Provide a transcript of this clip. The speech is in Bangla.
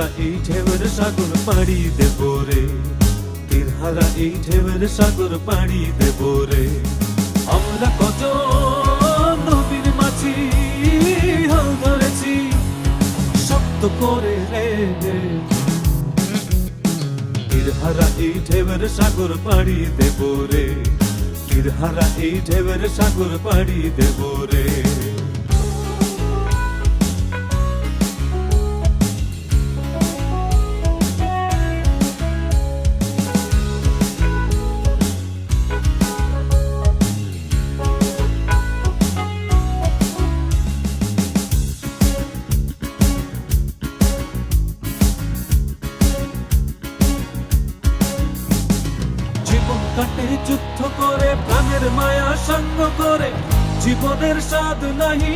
হারা এই ঢেউয়ের সাগর পাড়ি দেব রে, তীর হারা এই ঢেউয়ের সাগর পাড়ি দেব রে। আমরা কত নবীর মাঝি হাল ধরেছি শক্ত করে রে, তীর হারা এই ঢেউয়ের সাগর পাড়ি দেব রে, তীর হারা এই ঢেউয়ের সাগর পাড়ি দেব রে। কাটে যুদ্ধ করে প্রাণের মায়া সঙ্গ করে জীবনের স্বাদ নাহি